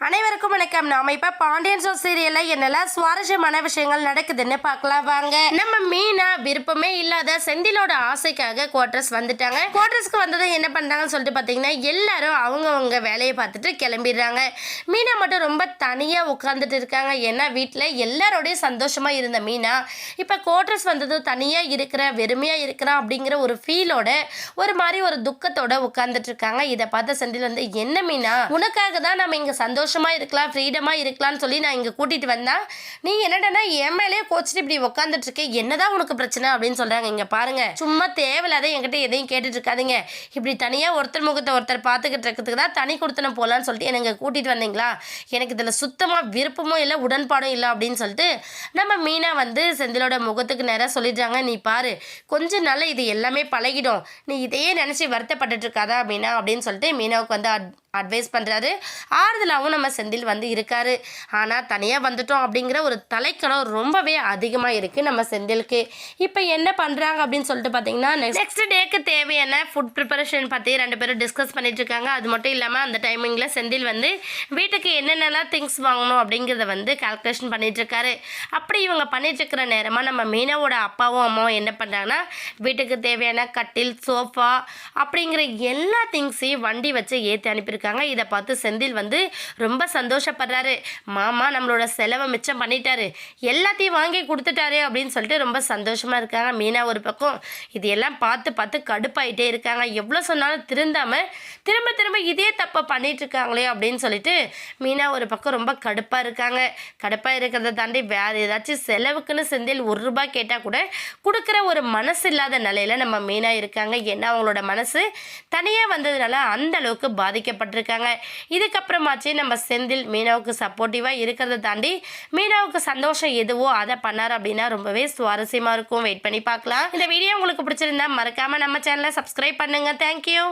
அனைவருக்கும் வணக்கம். நாம இப்ப பாண்டியன் ஸ்டோர்ஸ் சீரியல்ல என்னெல்லாம் சுவாரஸ்யமான விஷயங்கள் நடக்குதுன்னு பார்க்கலாம் வாங்க. நம்ம மீனா விருப்பமே இல்லாத செந்திலோட ஆசைக்காக குவார்டர்ஸ் வந்துட்டாங்க. குவார்டர்ஸ்க்கு வந்தது என்ன பண்றாங்கன்னு சொல்லிட்டு பாத்தீங்கன்னா எல்லாரும் அவங்கவுங்க வேலையை பார்த்துட்டு கிளம்பிடுறாங்க. மீனா மட்டும் ரொம்ப தனியா உட்கார்ந்துட்டு இருக்காங்க. ஏன்னா வீட்டுல எல்லாரோடய சந்தோஷமா இருந்த மீனா இப்ப குவார்டர்ஸ் வந்தது தனியா இருக்கிற வெறுமையா இருக்கிறான் அப்படிங்கிற ஒரு ஃபீலோட ஒரு மாதிரி ஒரு துக்கத்தோட உட்கார்ந்துட்டு இருக்காங்க. இதை பார்த்த செந்தில் வந்து என்ன மீனா, உனக்காக தான் நம்ம இங்க சந்தோஷமா இருக்கலாம், ஃப்ரீடமா இருக்கலாம்னு சொல்லி நான் இங்க கூட்டிட்டு வந்தா நீ என்னடா என் மேலேயே கோச்சிட்டு இப்படி உட்காந்துட்டு இருக்க, என்னதான் உனக்கு பிரச்சனை அப்படின்னு சொல்றாங்க. இங்க பாருங்க, சும்மா தேவையில்லாத என்கிட்ட எதையும் கேட்டுட்டு இருக்காதீங்க. இப்படி தனியா ஒருத்தர் முகத்தை ஒருத்தர் பார்த்துக்கிட்டு இருக்கிறதுக்கு தான் தனி கொடுத்தன போலான்னு சொல்லிட்டு எனக்கு கூட்டிட்டு வந்தீங்களா, எனக்கு இதுல சுத்தமா விருப்பமும் இல்லை உடன்பாடும் இல்லை அப்படின்னு சொல்லிட்டு நம்ம மீனா வந்து செந்திலோட முகத்துக்கு நேராக சொல்லிடுறாங்க. நீ பாரு, கொஞ்ச நாள் இது எல்லாமே பழகிடும், நீ இதையே நினைச்சு வருத்தப்பட்டுட்டு இருக்காதா மீனா அப்படின்னு சொல்லிட்டு மீனாவுக்கு வந்து அட்வைஸ் பண்ணுறாரு. ஆறுதலாகவும் நம்ம செந்தில் வந்து இருக்காரு. ஆனால் தனியாக வந்துட்டோம் அப்படிங்கிற ஒரு தலைக்கணம் ரொம்பவே அதிகமாக இருக்குது நம்ம செந்திலுக்கு. இப்போ என்ன பண்ணுறாங்க அப்படின்னு சொல்லிட்டு பார்த்தீங்கன்னா நெக்ஸ்ட் டேக்கு தேவையான ஃபுட் ப்ரிப்பரேஷன் பற்றி ரெண்டு பேரும் டிஸ்கஸ் பண்ணிட்டு இருக்காங்க. அது மட்டும் இல்லாமல் அந்த டைமிங்கில் செந்தில் வந்து வீட்டுக்கு என்னென்னலாம் திங்ஸ் வாங்கணும் அப்படிங்கிறத வந்து கால்குலேஷன் பண்ணிட்டு இருக்காரு. அப்படி இவங்க பண்ணிட்டு இருக்கிற நேரமாக நம்ம மீனாவோட அப்பாவும் அம்மாவும் என்ன பண்ணுறாங்கன்னா வீட்டுக்கு தேவையான கட்டில், சோஃபா அப்படிங்கிற எல்லா திங்ஸையும் வண்டி வச்சு ஏற்றி அனுப்பியிருக்காங்க. இதை பார்த்து செந்தில் வந்து ரொம்ப சந்தோஷப்படுறாரு. மாமா நம்மளோட செலவை மிச்சம் பண்ணிட்டாரு, எல்லாத்தையும் வாங்கி கொடுத்துட்டாரு அப்படின்னு சொல்லிட்டு ரொம்ப சந்தோஷமா இருக்காங்க. மீனா ஒரு பக்கம் இது எல்லாம் பார்த்து பார்த்து கடுப்பாயிட்டே இருக்காங்க. எவ்வளோ சொன்னாலும் திருந்தாம திரும்ப திரும்ப இதே தப்பை பண்ணிட்டு இருக்காங்களே அப்படின்னு சொல்லிட்டு மீனா ஒரு பக்கம் ரொம்ப கடுப்பா இருக்காங்க. கடுப்பா இருக்கிறத தாண்டி வேற ஏதாச்சும் செலவுக்குன்னு செந்தில் ₹1 கேட்டால் கூட கொடுக்குற ஒரு மனசு இல்லாத நிலையில நம்ம மீனா இருக்காங்க. ஏன்னா அவங்களோட மனசு தனியாக வந்ததுனால அந்த அளவுக்கு பாதிக்கப்பட்டிருக்காங்க. இதுக்கப்புறமாச்சு நம்ம செந்தில் மீனாவுக்கு சப்போர்ட்டிவாக இருக்கிறத தாண்டி மீனாவுக்கு சந்தோஷம் எதுவோ அதை பண்ணார் அப்படின்னா ரொம்பவே சுவாரஸ்யமாக இருக்கும். வெயிட் பண்ணி பார்க்கலாம். இந்த வீடியோ உங்களுக்கு பிடிச்சிருந்தா மறக்காமல் நம்ம சேனலை சப்ஸ்கிரைப் பண்ணுங்கள். தேங்க்யூ.